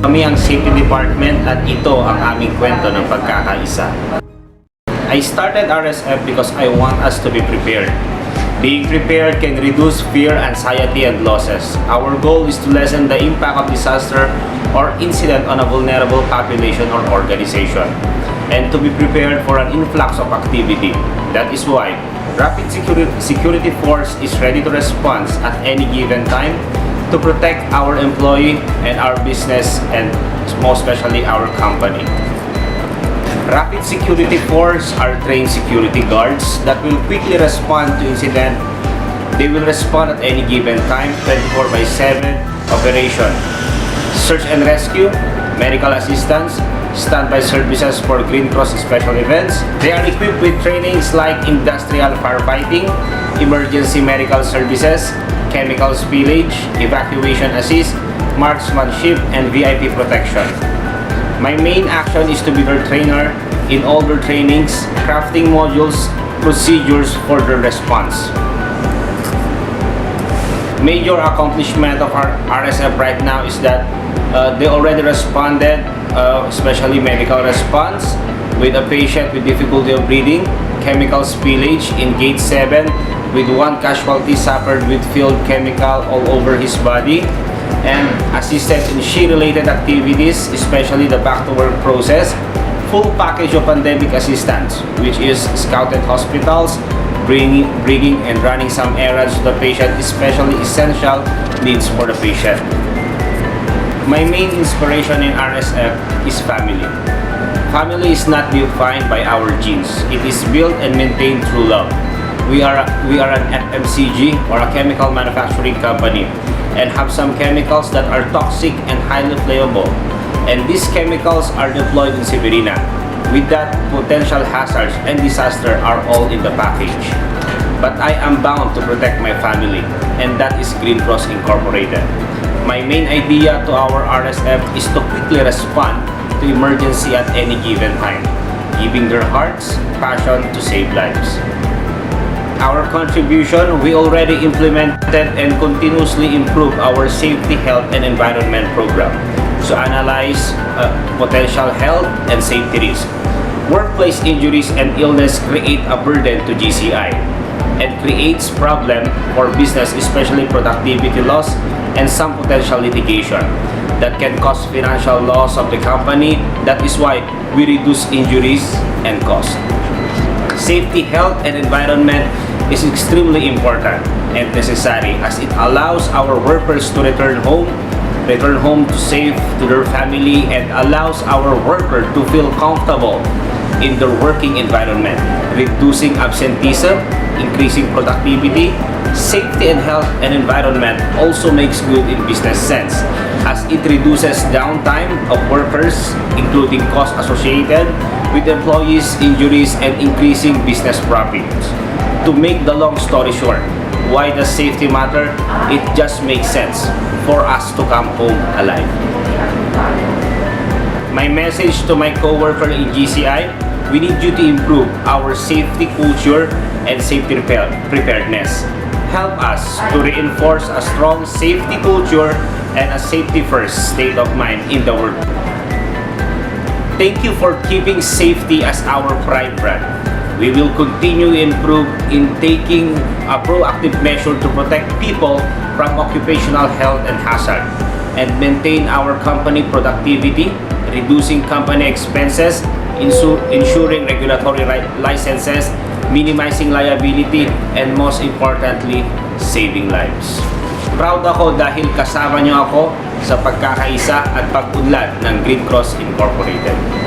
Kami ang safety department at ito ang aming kwento ng pagkakaisa. I started RSF because I want us to be prepared. Being prepared can reduce fear, anxiety, and losses. Our goal is to lessen the impact of disaster or incident on a vulnerable population or organization, and to be prepared for an influx of activity. That is why Rapid Security Force is ready to respond at any given time to protect our employee and our business, and most especially our company. Rapid Security Force are trained security guards that will quickly respond to incident. They will respond at any given time, 24/7 operation. Search and rescue, medical assistance, standby services for Green Cross special events. They are equipped with trainings like industrial firefighting, emergency medical services, chemical spillage, evacuation assist, marksmanship, and VIP protection. My main action is to be their trainer in all their trainings, crafting modules, procedures for their response. Major accomplishment of our RSF right now is that they already responded, especially medical response, with a patient with difficulty of breathing, chemical spillage in Gate 7, with one casualty suffered with field chemical all over his body, and assisted in SHE-related activities, especially the back-to-work process, full package of pandemic assistance, which is scouted hospitals, bringing and running some errands to the patient, especially essential needs for the patient. My main inspiration in RSF is family. Family is not defined by our genes. It is built and maintained through love. We are an FMCG, or a chemical manufacturing company, and have some chemicals that are toxic and highly flammable. And these chemicals are deployed in Severina. With that, potential hazards and disaster are all in the package. But I am bound to protect my family, and that is Green Cross Incorporated. My main idea to our RSF is to quickly respond to emergency at any given time, giving their hearts, passion to save lives. Our contribution, we already implemented and continuously improve our safety, health, and environment program to analyze potential health and safety risks. Workplace injuries and illness create a burden to GCI and creates problem for business, especially productivity loss and some potential litigation that can cause financial loss of the company. That is why we reduce injuries and cost. Safety, health, and environment is extremely important and necessary, as it allows our workers to return home to safe to their family, and allows our worker to feel comfortable in their working environment, reducing absenteeism, increasing productivity. Safety and health and environment also makes good in business sense, as it reduces downtime of workers, including costs associated with employees' injuries, and increasing business profits. To make the long story short, why does safety matter? It just makes sense for us to come home alive. My message to my coworker in GCI, we need you to improve our safety culture and safety preparedness. Help us to reinforce a strong safety culture and a safety-first state of mind in the work. Thank you for keeping safety as our prime brand. We will continue to improve in taking a proactive measure to protect people from occupational health and hazard, and maintain our company productivity, reducing company expenses, ensuring regulatory licenses, minimizing liability, and most importantly, saving lives. Proud ako dahil kasama niyo ako sa pagkakaisa at pag-unlad ng Green Cross Incorporated.